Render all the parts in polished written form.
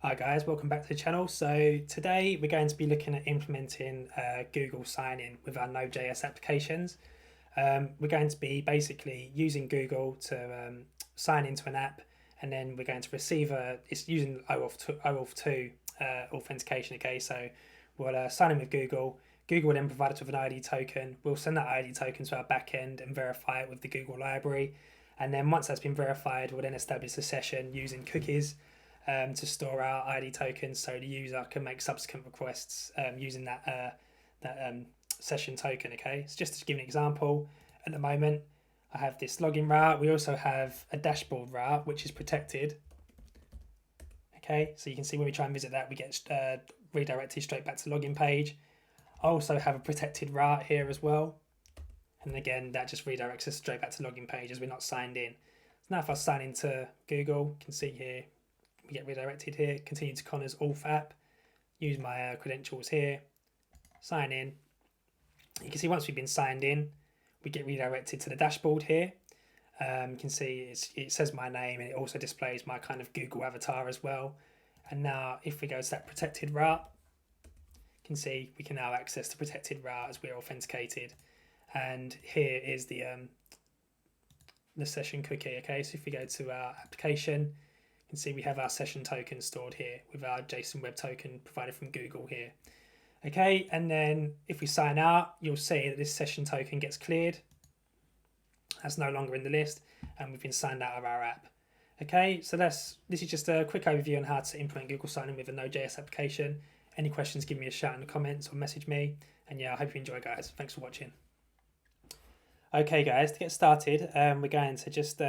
Hi guys, welcome back to the channel. So today we're going to be looking at implementing Google sign-in with our Node.js applications. We're going to be basically using Google to sign into an app, and then we're going to receive it's using OAuth2 authentication. Okay, so we'll sign in with Google. Google will then provide us with an ID token. We'll send that ID token to our backend and verify it with the Google library. And then once that's been verified, we'll then establish a session using cookies to store our ID tokens, so the user can make subsequent requests using that session token. Okay, so just to give an example, at the moment I have this login route. We also have a dashboard route which is protected. Okay, so you can see when we try and visit that, we get redirected straight back to the login page. I also have a protected route here as well, and again that just redirects us straight back to the login page as we're not signed in. So now if I sign into Google, you can see here we get redirected here. Continue to Conor's Auth app, use my credentials here, sign in. You can see once we've been signed in, we get redirected to the dashboard here. You can see it says my name, and it also displays my kind of Google avatar as well. And now if we go to that protected route, you can see we can now access the protected route as we're authenticated. And here is the session cookie. Okay, so if we go to our application, you can see we have our session token stored here with our JSON web token provided from Google here. Okay, and then if we sign out, you'll see that this session token gets cleared. That's no longer in the list, and we've been signed out of our app. Okay, so this is just a quick overview on how to implement Google sign-in with a Node.js application. Any questions, give me a shout in the comments or message me. And yeah, I hope you enjoy, guys. Thanks for watching. Okay, guys, to get started, we're going to just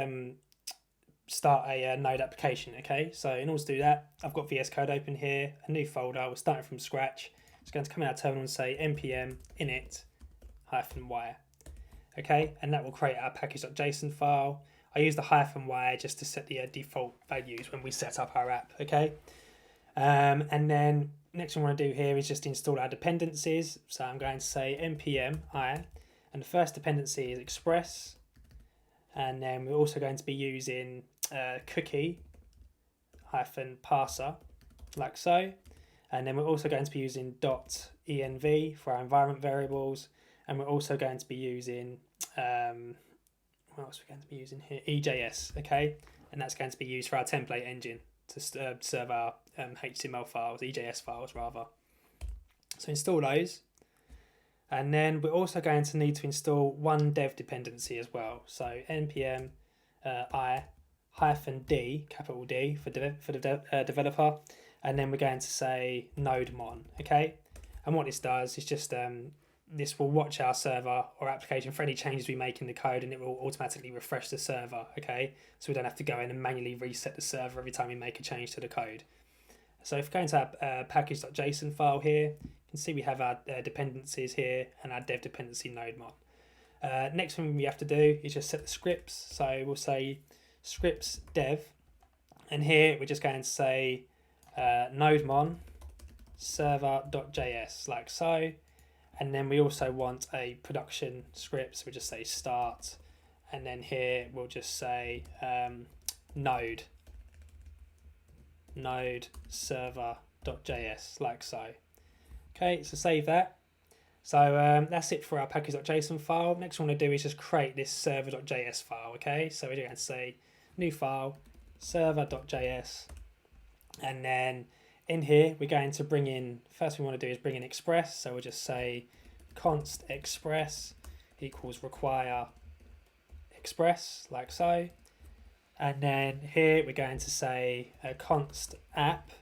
start a Node application. Okay, so in order to do that, I've got VS Code open here, a new folder. We're starting from scratch. It's going to come in our terminal and say npm init-y. Okay, and that will create our package.json file. I use the -y just to set the default values when we set up our app. Okay, and then next thing I want to do here is just install our dependencies. So I'm going to say npm I, and the first dependency is express. And then we're also going to be using cookie -parser, like so. And then we're also going to be using .env for our environment variables. And we're also going to be using, what else are we going to be using here? EJS, okay? And that's going to be used for our template engine to serve our HTML files, EJS files rather. So install those. And then we're also going to need to install one dev dependency as well. So npm I-d, capital D for the developer. And then we're going to say nodemon, okay? And what this does is just, this will watch our server or application for any changes we make in the code, and it will automatically refresh the server, okay? So we don't have to go in and manually reset the server every time we make a change to the code. So if we go into our package.json file here, you can see we have our dependencies here and our dev dependency nodemon. Next thing we have to do is just set the scripts. So we'll say scripts dev, and here we're just going to say nodemon server.js, like so. And then we also want a production script, so we just say start, and then here we'll just say node server.js, like so. Okay, so save that. So that's it for our package.json file. Next one I want to do is just create this server.js file. Okay, so we're going to say new file server.js, and then in here we're going to bring in, first we want to do is bring in express. So we'll just say const express equals require express, like so. And then here we're going to say const app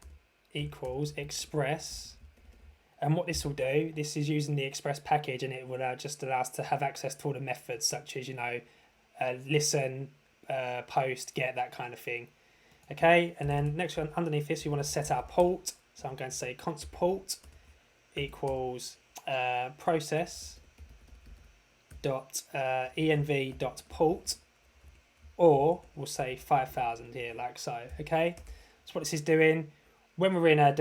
equals express. And what this will do, this is using the express package, and it will just allow us to have access to all the methods such as, listen, post, get, that kind of thing. Okay, and then next one underneath this, we want to set our port. So I'm going to say const port equals process dot env.port, or we'll say 5000 here, like so. Okay, so what this is doing, when we're in a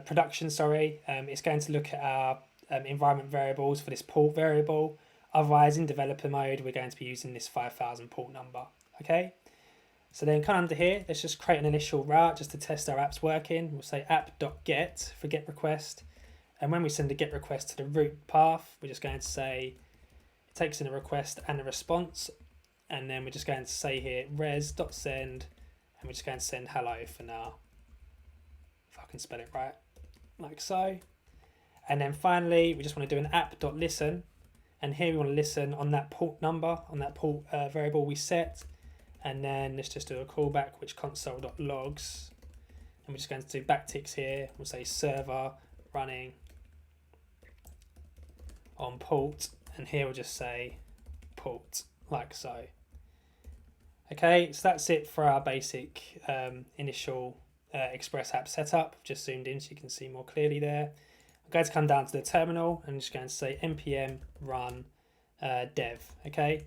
production, it's going to look at our environment variables for this port variable. Otherwise, in developer mode, we're going to be using this 5000 port number. Okay, So then come under here, let's just create an initial route just to test our app's working. We'll say app.get for get request. And when we send a get request to the root path, we're just going to say it takes in a request and a response. And then we're just going to say here res.send, and we're just going to send hello for now. If I can spell it right, like so. And then finally, we just want to do an app.listen. And here we want to listen on that port number, on that port variable we set. And then let's just do a callback, which console.logs. And we're just going to do backticks here. We'll say server running on port. And here we'll just say port, like so. Okay, so that's it for our basic initial Express app setup. I've just zoomed in so you can see more clearly there. I'm going to come down to the terminal and I'm just going to say npm run dev. Okay, and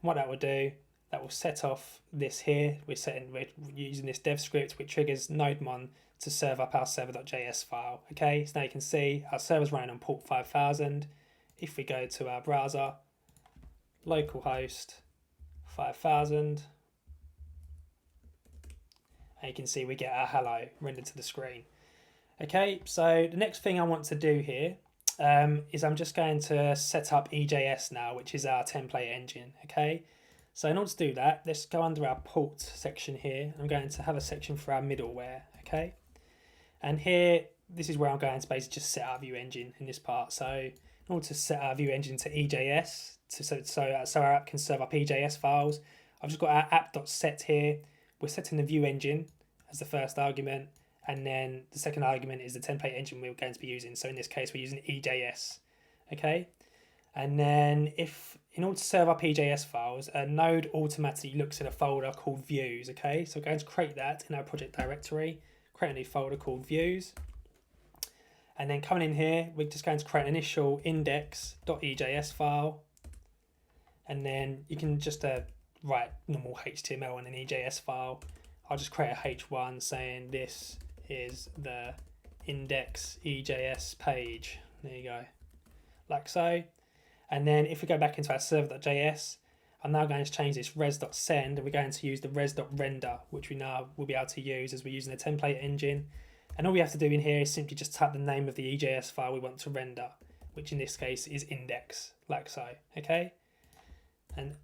what that will do, that will set off this here. We're using this dev script which triggers nodemon to serve up our server.js file. Okay, so now you can see our server's running on port 5000. If we go to our browser, localhost 5000, and you can see we get our hello rendered to the screen. Okay, so the next thing I want to do here is I'm just going to set up EJS now, which is our template engine. Okay, so in order to do that, let's go under our port section here. I'm going to have a section for our middleware. Okay, and here, this is where I'm going to basically just set our view engine in this part. So in order to set our view engine to EJS, so our app can serve up EJS files, I've just got our app.set here. We're setting the view engine as the first argument, and then the second argument is the template engine we're going to be using. So in this case, we're using EJS. Okay, and then in order to serve up EJS files, a node automatically looks at a folder called views. Okay, so we're going to create that in our project directory, create a new folder called views. And then coming in here, we're just going to create an initial index.ejs file. And then you can just write normal HTML in an EJS file. I'll just create a H1 saying this is the index EJS page. There you go, like so. And then if we go back into our server.js, I'm now going to change this res.send, and we're going to use the res.render, which we now will be able to use as we're using a template engine. And all we have to do in here is simply just type the name of the EJS file we want to render, which in this case is index, like so. Okay, and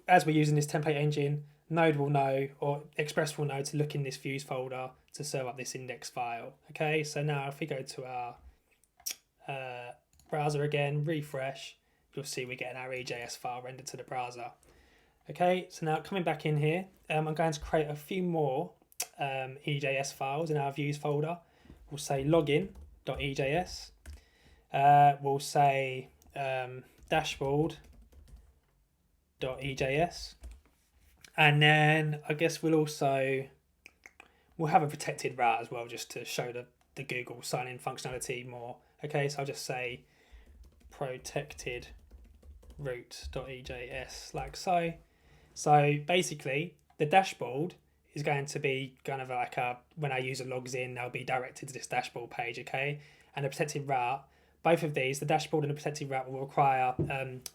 as we're using this template engine, Node will know, or Express will know, to look in this views folder to serve up this index file. Okay, so now if we go to our browser again, refresh, you'll see we're getting our EJS file rendered to the browser. Okay, so now coming back in here, I'm going to create a few more EJS files in our views folder. We'll say login.ejs. We'll say dashboard.ejs. And then I guess we'll have a protected route as well, just to show the Google sign-in functionality more. Okay, so I'll just say protected route.ejs, like so. So basically, the dashboard is going to be kind of like when our user logs in, they'll be directed to this dashboard page, okay? And the protected route, both of these, the dashboard and the protected route, will require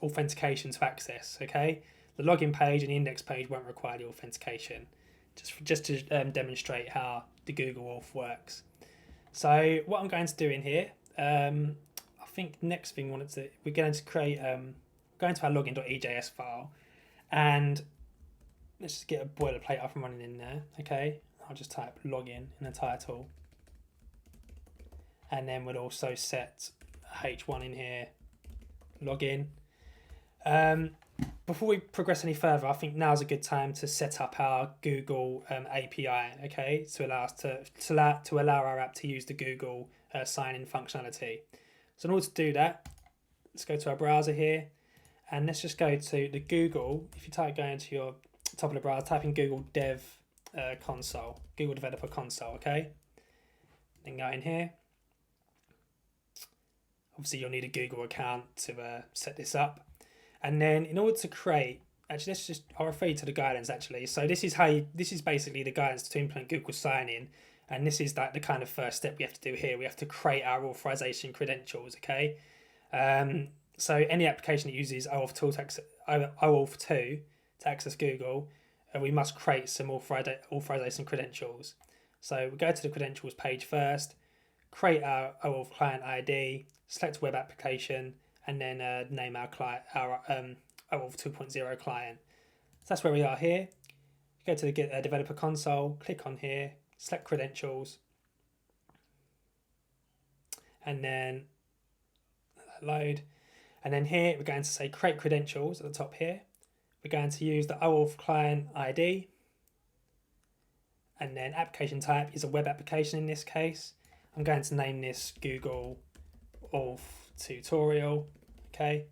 authentication to access, okay? The login page and the index page won't require the authentication, just to demonstrate how the Google Auth works. So what I'm going to do in here, I think next thing we're going to create, go into our login.ejs file, and let's just get a boilerplate up and running in there. Okay, I'll just type login in the title, and then we'll also set H1 in here, login. Before we progress any further, I think now's a good time to set up our Google API, okay, to allow us to allow our app to use the Google sign-in functionality. So in order to do that, let's go to our browser here, and let's just go to the Google. If you go into your top of the browser, type in Google Dev Console, Google Developer Console, okay? Then go in here. Obviously, you'll need a Google account to set this up. And then in order to create, actually, I'll refer you to the guidance actually. So this is basically the guidance to implement Google sign-in. And this is like the kind of first step we have to do here. We have to create our authorization credentials, okay? So any application that uses OAuth 2 to access Google, we must create some authorization credentials. So we go to the credentials page first, create our OAuth client ID, select web application, and then name our client, our OAuth 2.0 client. So that's where we are here. Go to the developer console, click on here, select credentials, and then load. And then here we're going to say create credentials at the top here. We're going to use the OAuth client ID, and then application type is a web application in this case. I'm going to name this Google Auth tutorial, okay?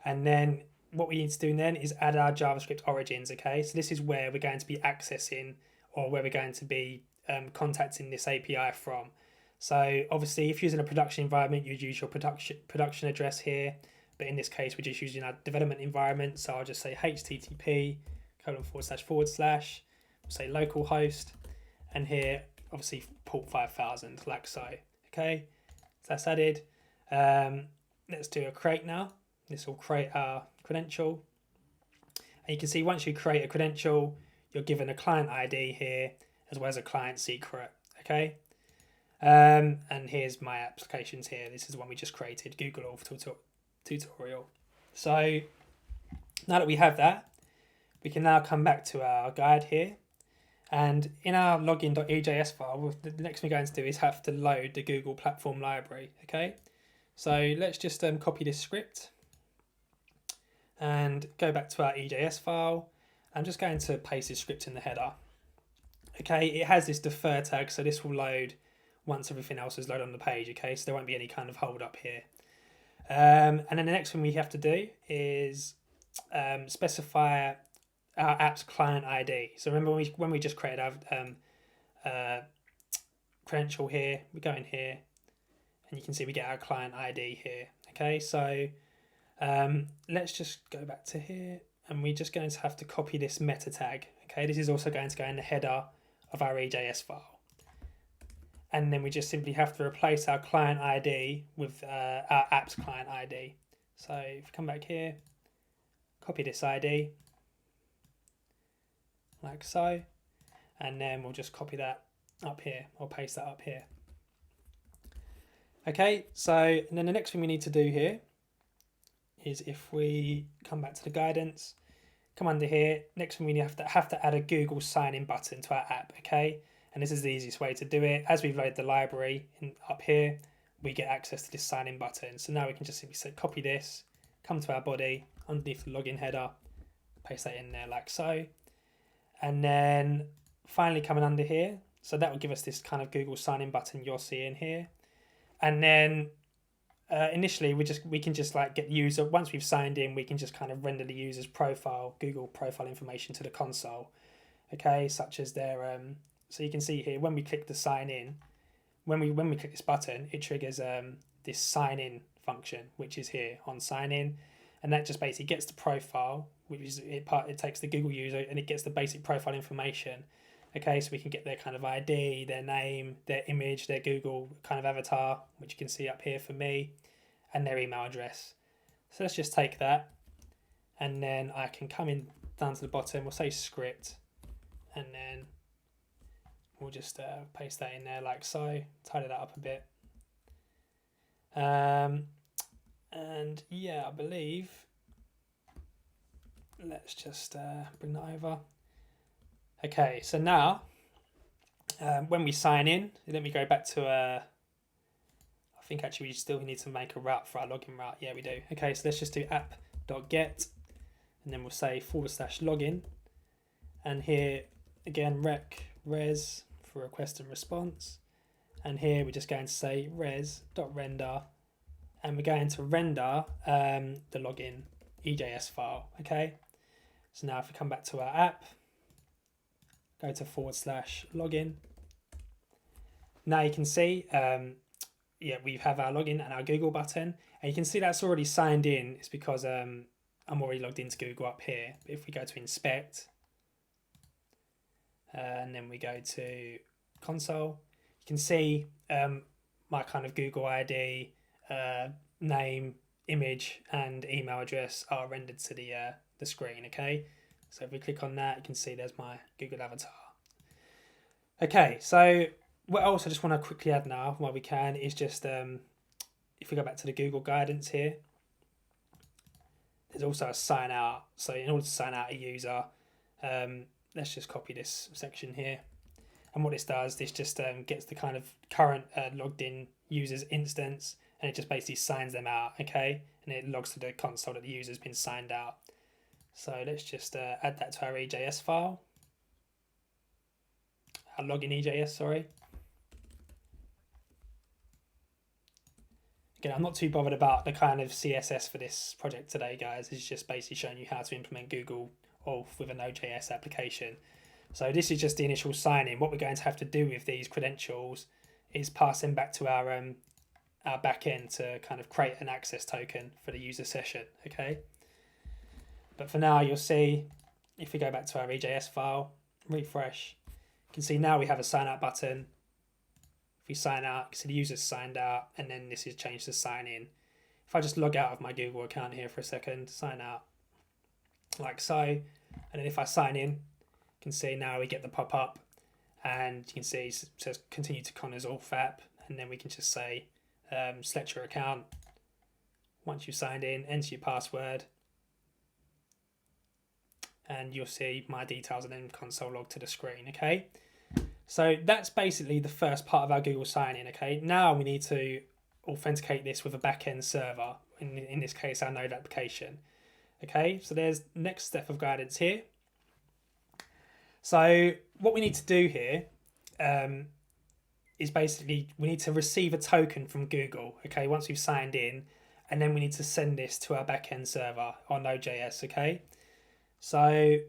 And then what we need to do then is add our JavaScript origins, okay? So this is where we're going to be accessing, or where we're going to be contacting this API from. So obviously if you're using a production environment, you'd use your production address here. But in this case, we're just using our development environment. So I'll just say HTTP : / say localhost, and here obviously port 5000 like so. Okay, so that's added. Let's do a create now. This will create our credential, and you can see once you create a credential, you're given a client ID here as well as a client secret. Okay, and here's my applications here. This is the one we just created, Google Auth tutorial. So now that we have that, we can now come back to our guide here, and in our login.ejs file, the next thing we're going to do is have to load the Google Platform Library. Okay, so let's just copy this script and go back to our EJS file. I'm just going to paste this script in the header. Okay, it has this defer tag, so this will load once everything else is loaded on the page. Okay, so there won't be any kind of hold up here. And then the next thing we have to do is specify our app's client ID. So remember when we just created our credential here, we go in here and you can see we get our client ID here. Okay, so let's just go back to here, and we're just going to have to copy this meta tag. Okay, this is also going to go in the header of our EJS file. And then we just simply have to replace our client ID with our app's client ID. So if we come back here, copy this ID, like so, and then we'll just copy that up here, or paste that up here. Okay, so and then the next thing we need to do here is, if we come back to the guidance, come under here, next thing we have to add a Google sign in button to our app. Okay, and this is the easiest way to do it. As we've loaded the library up here, we get access to this sign in button. So now we can just simply say copy this, come to our body underneath the login header, paste that in there like so, and then finally coming under here, so that will give us this kind of Google sign in button you're seeing here. And then initially we can just like get the user, once we've signed in, we can just kind of render the user's profile, Google profile information to the console. Okay, such as their so you can see here when we click the sign in, when we click this button, it triggers this sign in function, which is here on sign in, and that just basically gets the profile, which is it takes the Google user and it gets the basic profile information. Okay, so we can get their kind of ID, their name, their image, their Google kind of avatar, which you can see up here for me, and their email address. So let's just take that, and then I can come in down to the bottom, we'll say script, and then we'll just paste that in there like so, tidy that up a bit. And yeah, I believe, let's just bring that over. Okay, so now when we sign in, let me go back to I think actually we still need to make a route for our login route. Yeah, we do. Okay, so let's just do app.get, and then we'll say /login, and here again res for request and response, and here we're just going to say res.render, and we're going to render the login EJS file. Okay, so now if we come back to our app, go to /login. Now you can see, yeah, we have our login and our Google button, and you can see that's already signed in. It's because I'm already logged into Google up here. But if we go to inspect, and then we go to console, you can see my kind of Google ID, name, image, and email address are rendered to the screen. Okay, So if we click on that, you can see there's my Google avatar. Okay, so what else I just want to quickly add now, while we can, is just if we go back to the Google guidance here, there's also a sign out. So in order to sign out a user, let's just copy this section here. And what this does, this just gets the kind of current logged in user's instance, and it just basically signs them out, okay? And it logs to the console that the user's been signed out. So let's just add that to our EJS file. Our login EJS, sorry. Again, I'm not too bothered about the kind of CSS for this project today, guys. It's just basically showing you how to implement Google Auth with a Node.js application. So this is just the initial sign-in. What we're going to have to do with these credentials is pass them back to our backend to kind of create an access token for the user session, okay? But for now, you'll see, if we go back to our EJS file, refresh, you can see now we have a sign out button. If we sign out, you can see the user's signed out, and then this is changed to sign in. If I just log out of my Google account here for a second, sign out, like so, and then if I sign in, you can see now we get the pop-up, and you can see it says continue to Conor's Auth app, and then we can just say select your account. Once you've signed in, enter your password, and you'll see my details and then console log to the screen, okay? So that's basically the first part of our Google sign-in, okay? Now we need to authenticate this with a backend server, in this case our Node application, okay? So there's the next step of guidance here. So what we need to do here is basically we need to receive a token from Google, okay, once we've signed in, and then we need to send this to our backend server on Node.js, okay? So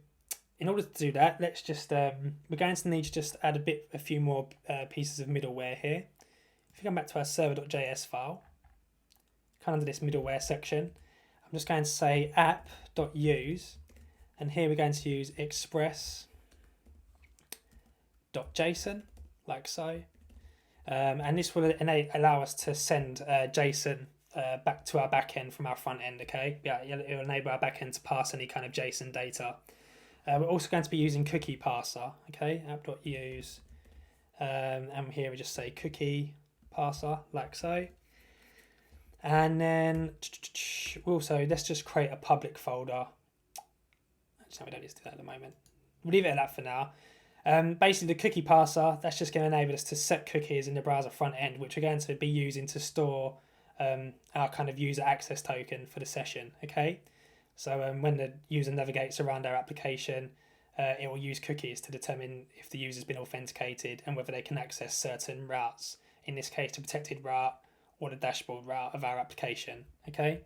in order to do that, let's just we're going to need to just add a few more pieces of middleware here. If you come back to our server.js file, kind of under this middleware section, I'm just going to say app.use, and here we're going to use express.json, like so, and this will allow us to send JSON back to our backend from our front end, okay? Yeah, it will enable our backend to pass any kind of JSON data. We're also going to be using cookie parser, okay? App.use, and here we just say cookie parser, like so. And then also, let's just create a public folder. Actually, we don't need to do that at the moment. We'll leave it at that for now. Basically, the cookie parser, that's just going to enable us to set cookies in the browser front end, which we're going to be using to store our kind of user access token for the session, okay? So when the user navigates around our application, it will use cookies to determine if the user's been authenticated and whether they can access certain routes, in this case the protected route or the dashboard route of our application, okay?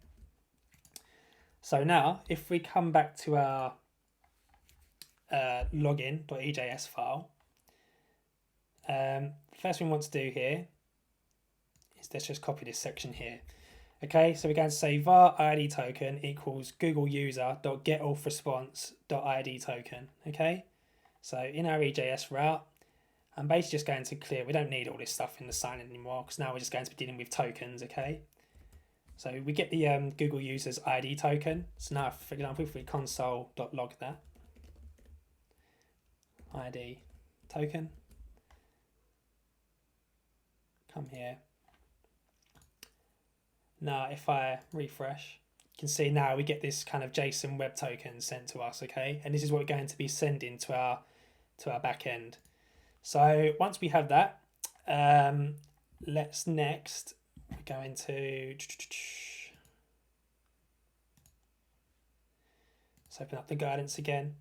So now, if we come back to our login.ejs file, first thing we want to do here is let's just copy this section here. Okay, so we're going to say var ID token equals Google user.getAuthResponse.id token. Okay, so in our EJS route, I'm basically just going to clear. We don't need all this stuff in the sign anymore because now we're just going to be dealing with tokens. Okay, so we get the Google user's ID token. So now, for example, if we console.log that ID token, come here. Now, if I refresh, you can see now we get this kind of JSON web token sent to us, okay? And this is what we're going to be sending to our backend. So once we have that, let's next go into, let's open up the guidance again.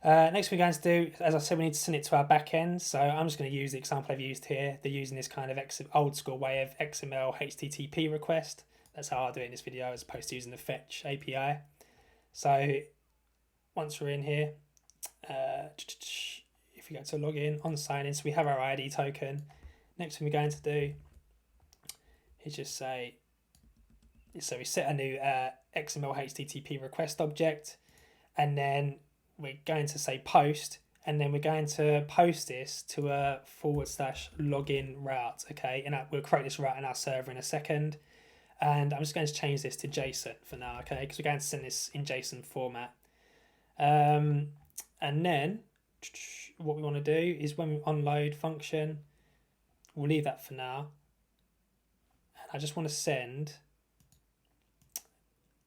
Next we're going to do, as I said, we need to send it to our backend. So I'm just going to use the example I've used here. They're using this kind of old school way of XML HTTP request. That's how I'll do it in this video as opposed to using the fetch API. So once we're in here, if we go to login, on sign in, so we have our ID token. Next thing we're going to do is just say, so we set a new XML HTTP request object, and then we're going to say post, and then we're going to post this to a /login route, okay? And we'll create this route in our server in a second. And I'm just going to change this to JSON for now, okay? Because we're going to send this in JSON format. And then what we want to do is when we onload function, we'll leave that for now. And I just want to send,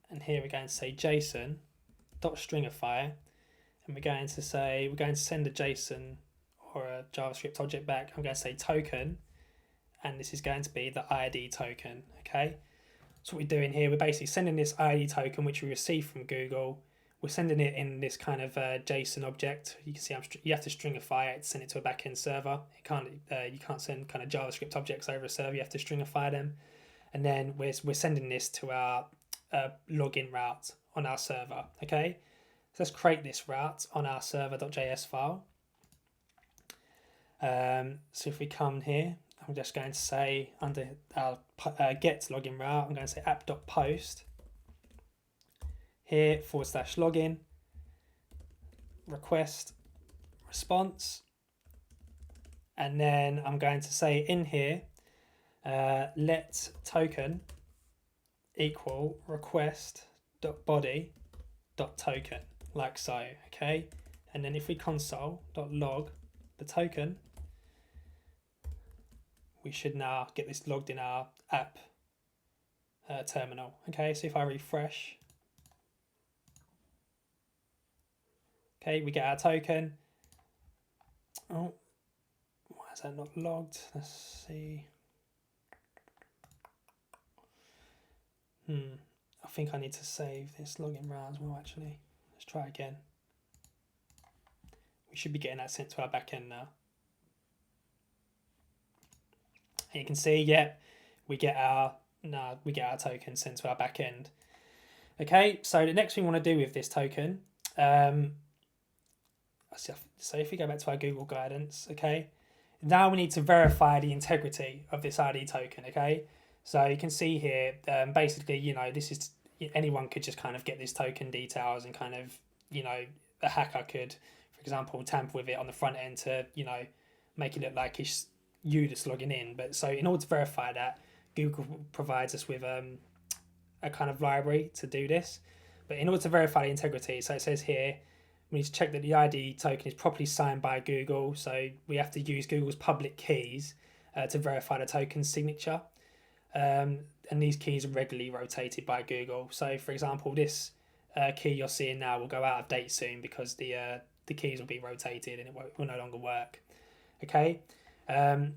and here we're going to say JSON dot stringify, and we're going to send a JSON or a JavaScript object back. I'm going to say token, and this is going to be the ID token. Okay, so what we're doing here, we're basically sending this ID token which we received from Google. We're sending it in this kind of JSON object. You can see you have to stringify it to send it to a backend server. You can't send kind of JavaScript objects over a server. You have to stringify them, and then we're sending this to our login route on our server. Okay, so let's create this route on our server.js file. So if we come here, I'm just going to say under our get login route, I'm going to say app.post here /login request response, and then I'm going to say in here let token equal request.body.token, like so. Okay, and then if we console.log the token, we should now get this logged in our app terminal. Okay, so if I refresh, okay, we get our token. Oh, why is that not logged? Let's see. I think I need to save this login route as well, actually. Let's try again. We should be getting that sent to our backend now. And you can see, yeah, we get our token sent to our backend. Okay, so the next thing we want to do with this token, so if we go back to our Google guidance, okay, now we need to verify the integrity of this ID token. Okay, so you can see here, basically, this is, anyone could just kind of get this token details and kind of, a hacker could, for example, tamper with it on the front end to, make it look like it's you that's logging in. But so in order to verify that, Google provides us with a kind of library to do this. But in order to verify the integrity, so it says here, we need to check that the ID token is properly signed by Google. So we have to use Google's public keys to verify the token's signature. And these keys are regularly rotated by Google. So for example, this key you're seeing now will go out of date soon because the keys will be rotated and it will no longer work. Okay, and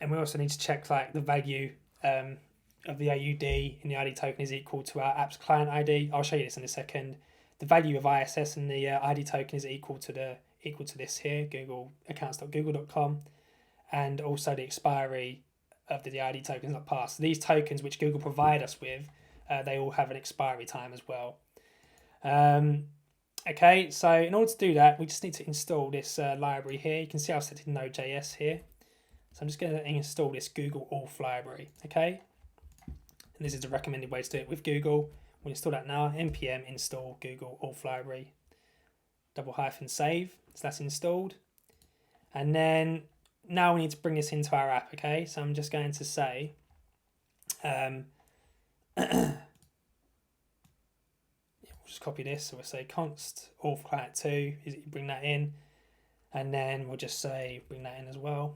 we also need to check like the value of the AUD in the ID token is equal to our app's client ID. I'll show you this in a second. The value of ISS in the ID token is equal to this here, Google accounts.google.com, and also the expiry of the ID token is not passed. So these tokens which Google provide us with, they all have an expiry time as well. Okay, so in order to do that, we just need to install this library here. You can see I've set it in Node.js here. So I'm just going to install this Google Auth library, okay? And this is the recommended way to do it with Google. We'll install that now, npm install Google Auth library, --save, so that's installed. And then now we need to bring this into our app, okay? So I'm just going to say, we'll just copy this. So we'll say const auth client 2, bring that in. And then we'll just say, bring that in as well.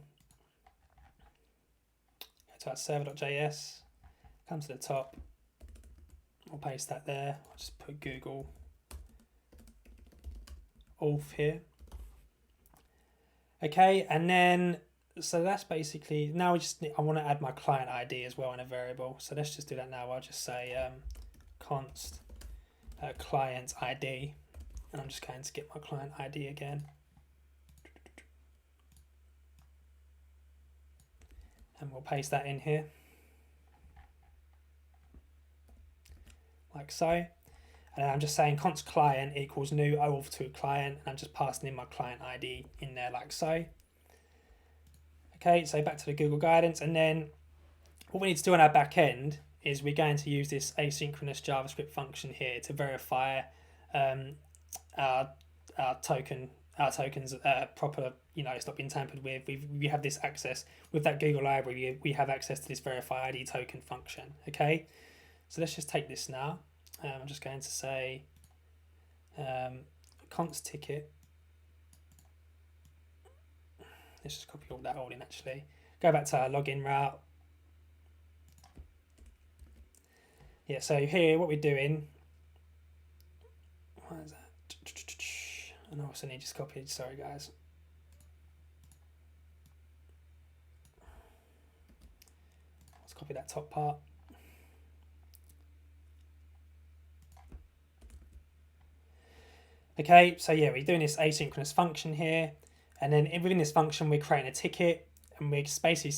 Go to our server.js, come to the top. We'll paste that there. I'll just put Google Auth here. Okay, and then, so that's basically, now I want to add my client ID as well in a variable. So let's just do that now. I'll just say const client ID, and I'm just going to get my client ID again. And we'll paste that in here. Like so. And then I'm just saying const client equals new auth2 client, and I'm just passing in my client ID in there like so. Okay, so back to the Google guidance, and then what we need to do on our back end is we're going to use this asynchronous JavaScript function here to verify our tokens proper, it's not been tampered with. We have this access with that Google library. We have access to this verify ID token function. Okay, so let's just take this now. I'm just going to say const ticket. Let's just copy all that all in actually. Go back to our login route. Yeah, so here what we're doing, what is that? And I also need just copied, sorry guys. Let's copy that top part. Okay, so yeah, we're doing this asynchronous function here, and then within this function we're creating a ticket, and it's basically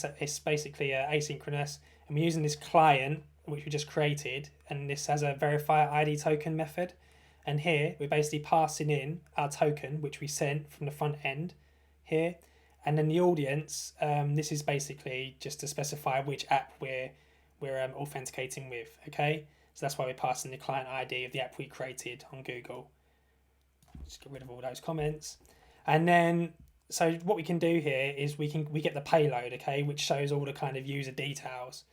asynchronous, and we're using this client which we just created, and this has a verify ID token method, and here we're basically passing in our token which we sent from the front end here, and then the audience. This is basically just to specify which app we're authenticating with. Okay, so that's why we're passing the client ID of the app we created on Google. Just get rid of all those comments, and then so what we can do here is we get the payload, okay, which shows all the kind of user details.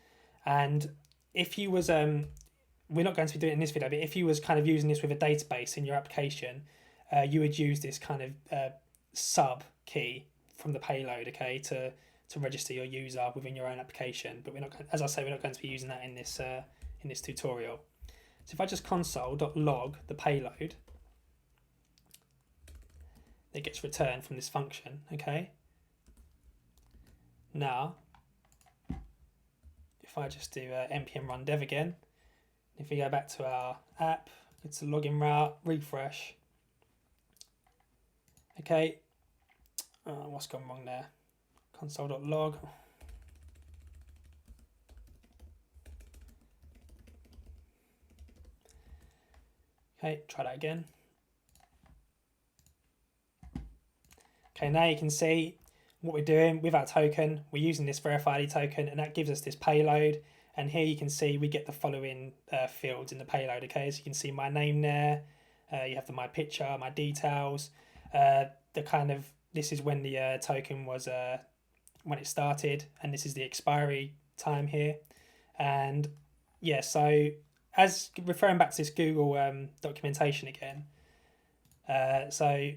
And if you was we're not going to be doing it in this video, but if you was kind of using this with a database in your application, you would use this kind of sub key from the payload, okay, to register your user within your own application. But we're not, as I say, we're not going to be using that in this tutorial. So if I just console.log the payload, it gets returned from this function, okay? Now, if I just do npm run dev again, if we go back to our app, it's a login route, refresh. Okay, what's gone wrong there? Console.log. Okay, try that again. Okay, now you can see what we're doing with our token. We're using this verify ID token, and that gives us this payload. And here you can see we get the following fields in the payload. Okay, so you can see my name there. You have my picture, my details. This is when the token was when it started, and this is the expiry time here. And yeah, so as referring back to this Google documentation again. So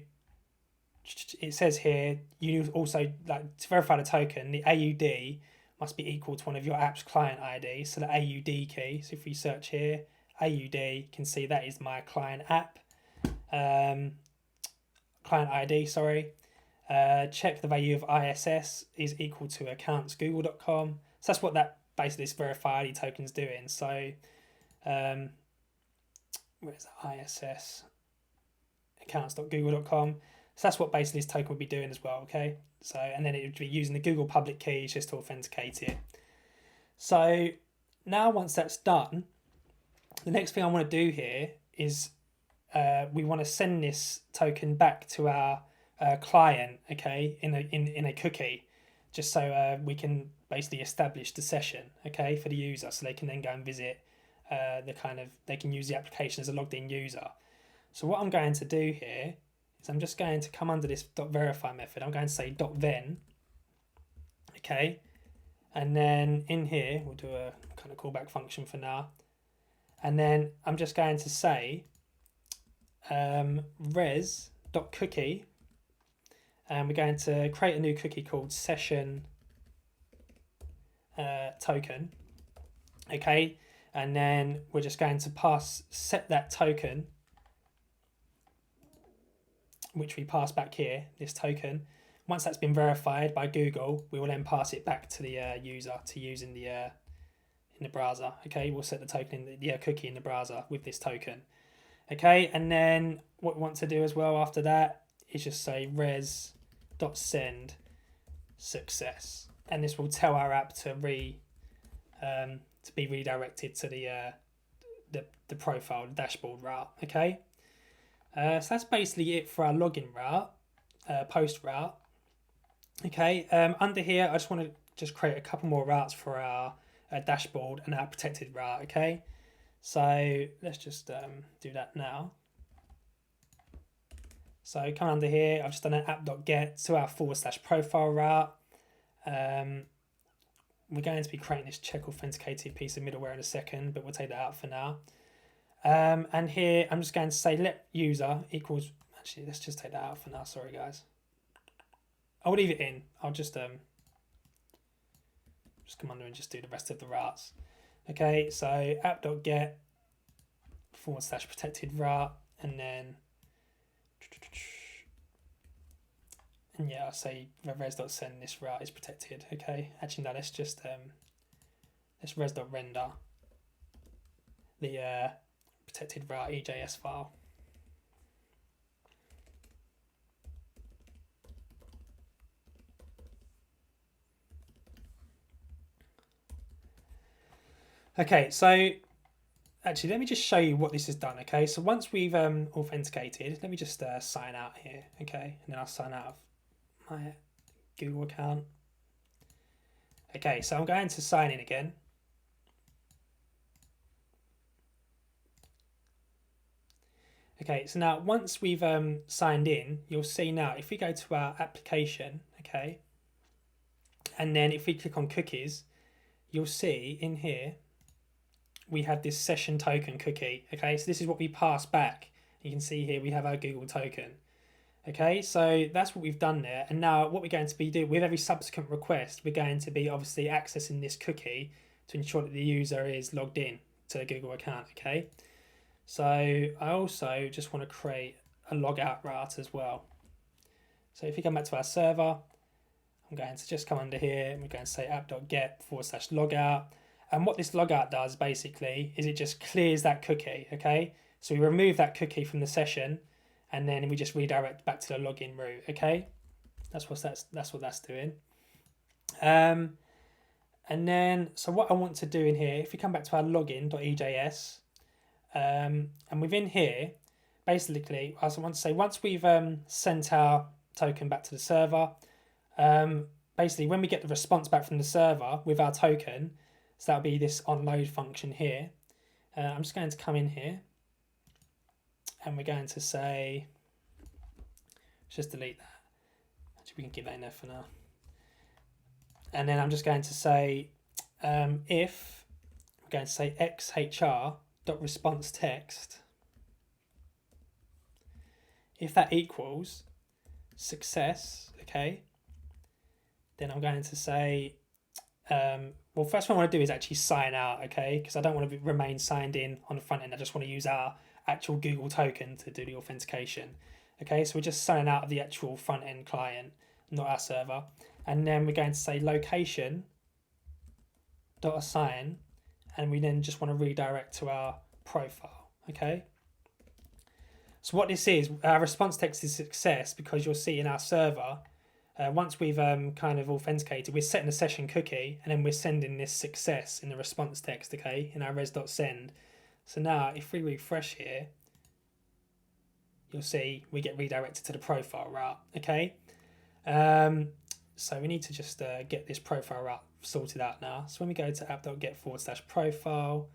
it says here, you also, like, to verify the token, the AUD must be equal to one of your app's client ID, so the AUD key. So if we search here, AUD, you can see that is my client app, client ID, sorry. Check the value of ISS is equal to accounts.google.com. So that's what that basically this verify ID token is doing. So where's the ISS? Accounts.google.com. So that's what basically this token would be doing as well, okay? So, and then it would be using the Google public keys just to authenticate it. So now once that's done, the next thing I want to do here is we want to send this token back to our client, okay, in a cookie, just so we can basically establish the session, okay, for the user, so they can then go and visit they can use the application as a logged in user. So what I'm going to do here is I'm just going to come under this .verify method. I'm going to say .then, okay, and then in here we'll do a kind of callback function for now, and then I'm just going to say res.cookie, and we're going to create a new cookie called session token, okay, and then we're just going to set that token, which we pass back here, this token. Once that's been verified by Google, we will then pass it back to the user to use in the browser. Okay, we'll set the token in the cookie in the browser with this token. Okay, and then what we want to do as well after that is just say res.send success, and this will tell our app to be redirected to the profile, the dashboard route. Okay. So that's basically it for our login route, post route. Okay, under here, I just want to create a couple more routes for our dashboard and our protected route. Okay, so let's just do that now. So come under here, I've just done an app.get to our /profile route. We're going to be creating this check authenticated piece of middleware in a second, but we'll take that out for now. And here I'm just going to say let user equals Actually, let's just take that out for now. Sorry, guys. I'll leave it in. I'll just come under and just do the rest of the routes. Okay, so app.get / protected route, and then yeah, I'll say res.send this route is protected. Okay, actually no, let's just let's res.render the protected route EJS file. Okay, so actually let me just show you what this has done. Okay, so once we've authenticated, let me just sign out here. Okay, and then I'll sign out of my Google account. Okay, so I'm going to sign in again. Okay, so now once we've signed in, you'll see now if we go to our application, okay, and then if we click on cookies, you'll see in here we have this session token cookie. Okay, so this is what we pass back. You can see here we have our Google token. Okay, so that's what we've done there. And now what we're going to be doing with every subsequent request, we're going to be obviously accessing this cookie to ensure that the user is logged in to the Google account. Okay, so I also just want to create a logout route as well. So if we come back to our server, I'm going to just come under here and we're going to say app.get / logout. And what this logout does basically is it just clears that cookie. Okay, so we remove that cookie from the session, and then we just redirect back to the login route. Okay, that's what that's doing. And then so what I want to do in here, if we come back to our login.ejs, and within here, basically, I want to say once we've sent our token back to the server, basically when we get the response back from the server with our token, so that'll be this onload function here. I'm just going to come in here and we're going to say, let's just delete that. Actually, we can keep that in there for now. And then I'm just going to say if we're going to say xhr.response text, if that equals success, okay, then I'm going to say well, first one I want to do is actually sign out, okay, because I don't want to remain signed in on the front end. I just want to use our actual Google token to do the authentication. Okay, so we're just signing out of the actual front end client, not our server. And then we're going to say location.assign, and we then just want to redirect to our profile. Okay, so what this is, our response text is success, because you'll see in our server, once we've kind of authenticated, we're setting a session cookie, and then we're sending this success in the response text, okay, in our res.send. So now if we refresh here, you'll see we get redirected to the profile route. Okay, so we need to just get this profile route sorted out now. So when we go to app.get / profile,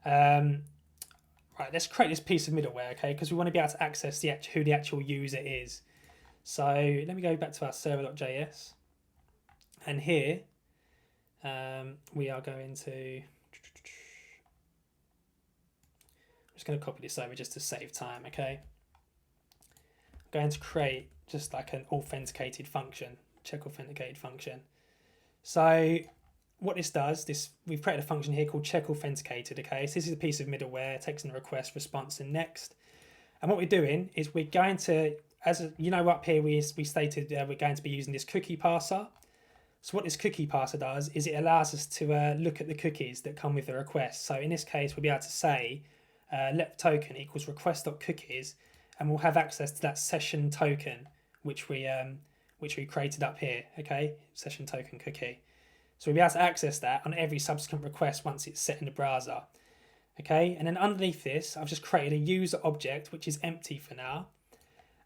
right, let's create this piece of middleware, okay, because we want to be able to access who the actual user is. So let me go back to our server.js, and here we are going to, I'm just going to copy this over just to save time. Okay, I'm going to create just like an authenticated function, check authenticated function. So what this does, we've created a function here called check authenticated. Okay, so this is a piece of middleware, takes in a request, response, and next. And what we're doing is we're going to, as you know, up here we stated we're going to be using this cookie parser. So what this cookie parser does is it allows us to look at the cookies that come with the request. So in this case, we'll be able to say let token equals request.cookies, and we'll have access to that session token which we created up here. Okay, session token cookie. So we'll be able to access that on every subsequent request once it's set in the browser. Okay, and then underneath this, I've just created a user object which is empty for now.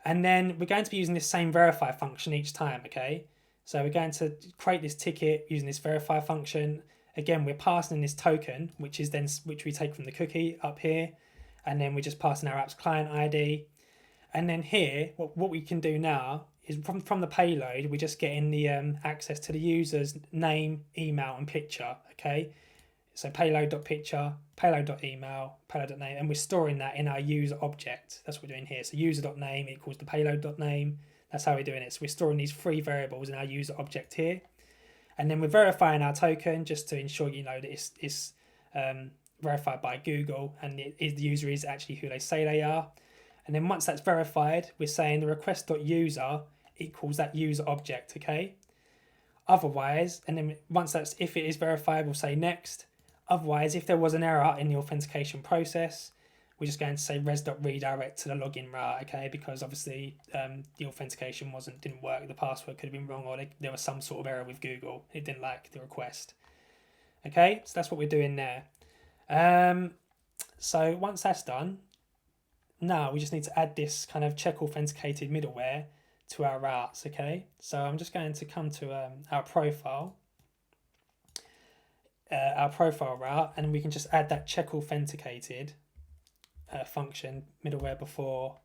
And then we're going to be using this same verify function each time, okay? So we're going to create this ticket using this verify function. Again, we're passing in this token, which we take from the cookie up here. And then we're just passing our app's client ID. And then here, what we can do now is from the payload, we're just getting the access to the user's name, email, and picture, okay? So payload.picture, payload.email, payload.name, and we're storing that in our user object. That's what we're doing here. So user.name equals the payload.name. That's how we're doing it. So we're storing these three variables in our user object here. And then we're verifying our token just to ensure, that it's verified by Google and the user is actually who they say they are. And then once that's verified, we're saying the request.user equals that user object, okay? Otherwise, and then if it is verified, we'll say next. Otherwise, if there was an error in the authentication process, we're just going to say res.redirect to the login route, okay? Because obviously the authentication didn't work, the password could have been wrong, or there was some sort of error with Google. It didn't like the request. Okay, so that's what we're doing there. So once that's done, now we just need to add this kind of check authenticated middleware to our routes, okay? So I'm just going to come to our profile route, and we can just add that check authenticated function middleware before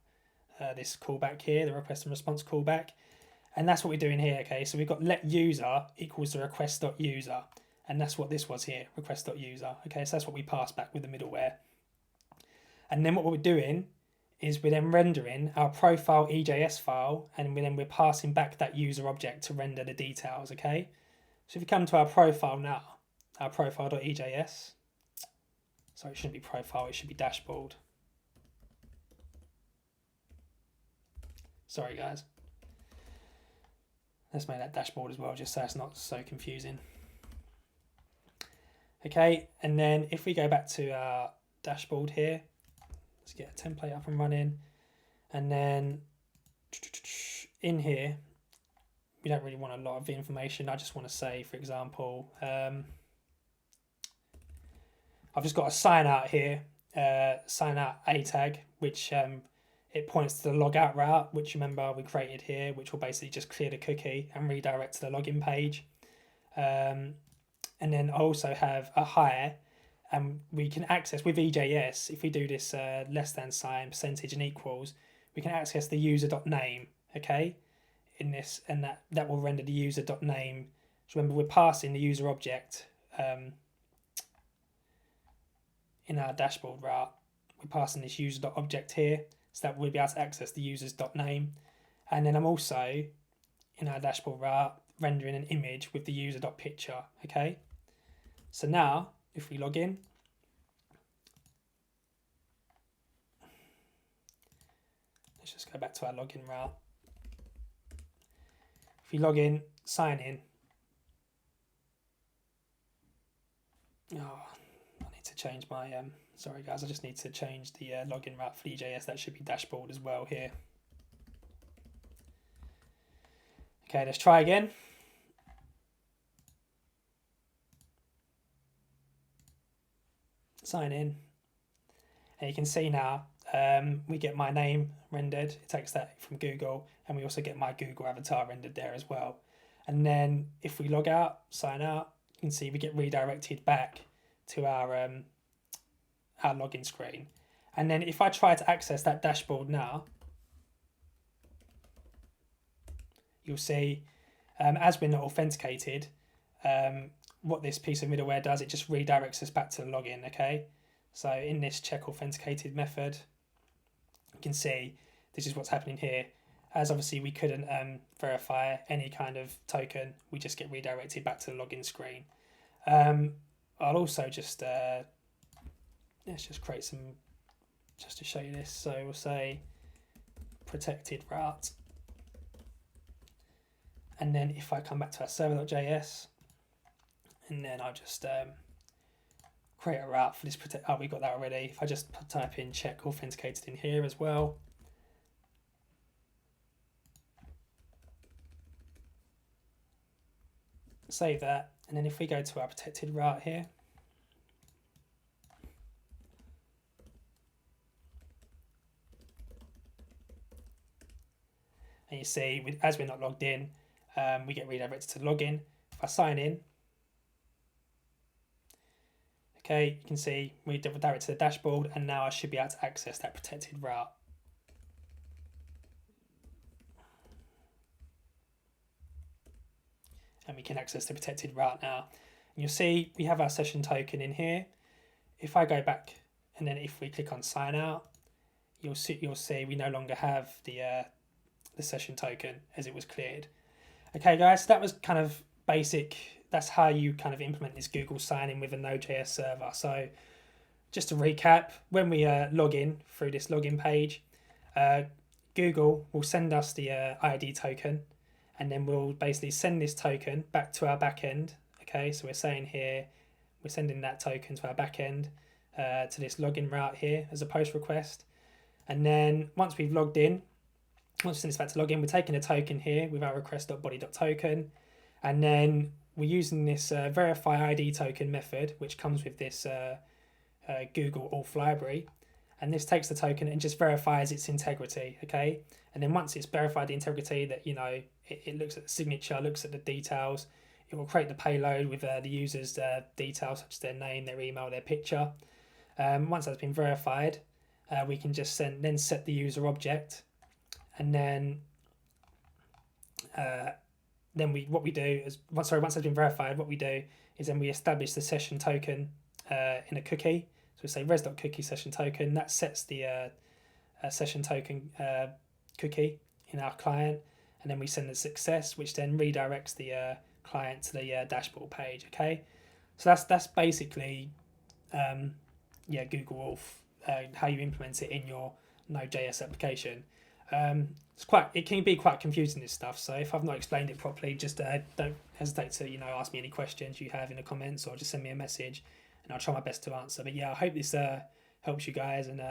this callback here, the request and response callback. And that's what we're doing here, okay? So we've got let user equals the request.user, and that's what this was here, request.user, okay? So that's what we pass back with the middleware. And then what we're doing is we're then rendering our profile EJS file, and we're passing back that user object to render the details, okay? So if you come to our profile now, our profile.ejs, sorry, it shouldn't be profile, it should be dashboard. Sorry guys. Let's make that dashboard as well, just so it's not so confusing. Okay, and then if we go back to our dashboard here, let's get a template up and running. And then in here, we don't really want a lot of information. I just want to say, for example, I've just got a sign out here, sign out A tag, which it points to the logout route, which remember we created here, which will basically just clear the cookie and redirect to the login page. And then I also have a hire, and we can access with EJS, if we do this less than sign, percentage and equals, we can access the user.name, okay, in this, and that will render the user.name. So remember, we're passing the user object in our dashboard route. We're passing this user.object here, so that we'll be able to access the user's.name. And then I'm also, in our dashboard route, rendering an image with the user.picture, okay? So now, if we log in, let's just go back to our login route. If we log in, sign in. Oh, I need to change my, sorry guys, I just need to change the login route for EJS. That should be dashboard as well here. Okay, let's try again. Sign in. And you can see now, we get my name rendered. It takes that from Google, and we also get my Google avatar rendered there as well. And then if we log out, sign out, you can see we get redirected back to our login screen. And then if I try to access that dashboard now, you'll see as we're not authenticated, what this piece of middleware does, it just redirects us back to the login, okay? So in this check authenticated method, you can see this is what's happening here. As obviously we couldn't verify any kind of token, we just get redirected back to the login screen. I'll also just, let's just create some, just to show you this. So we'll say protected route. And then if I come back to our server.js, and then I'll just create a route for this protect. Oh, we got that already. If I just type in check authenticated in here as well. Save that. And then if we go to our protected route here, and you see, as we're not logged in, we get redirected to login. If I sign in, okay, you can see we direct to the dashboard, and now I should be able to access that protected route. And we can access the protected route now. And you'll see we have our session token in here. If I go back and then if we click on sign out, you'll see we no longer have the session token as it was cleared. Okay, guys, so that was kind of basic. That's how you kind of implement this Google sign-in with a Node.js server. So just to recap, when we log in through this login page, Google will send us the ID token, and then we'll basically send this token back to our backend. Okay, so we're saying here, we're sending that token to our backend to this login route here as a post request. And then once we've logged in, once we send this back to login, we're taking a token here with our request.body.token, and then we're using this verify ID token method, which comes with this Google Auth library, and this takes the token and just verifies its integrity. Okay, and then once it's verified the integrity, that it looks at the signature, looks at the details, it will create the payload with the user's details such as their name, their email, their picture. Once that's been verified, we can just then set the user object, and then once that's been verified, what we do is then we establish the session token in a cookie. So we say res.cookie session token. That sets the session token cookie in our client, and then we send the success, which then redirects the client to the dashboard page. Okay, so that's basically Google Auth, how you implement it in your Node.js application. It can be quite confusing, this stuff, so if I've not explained it properly, just don't hesitate to ask me any questions you have in the comments, or just send me a message and I'll try my best to answer. But yeah, I hope this helps you guys, and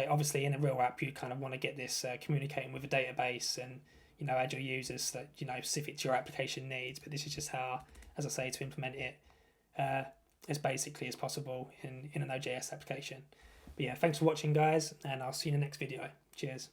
obviously in a real app you kind of want to get this communicating with a database and add your users that specific to your application needs. But this is just how, as I say, to implement it as basically as possible in a Node.js application. But yeah, thanks for watching, guys, and I'll see you in the next video. Cheers.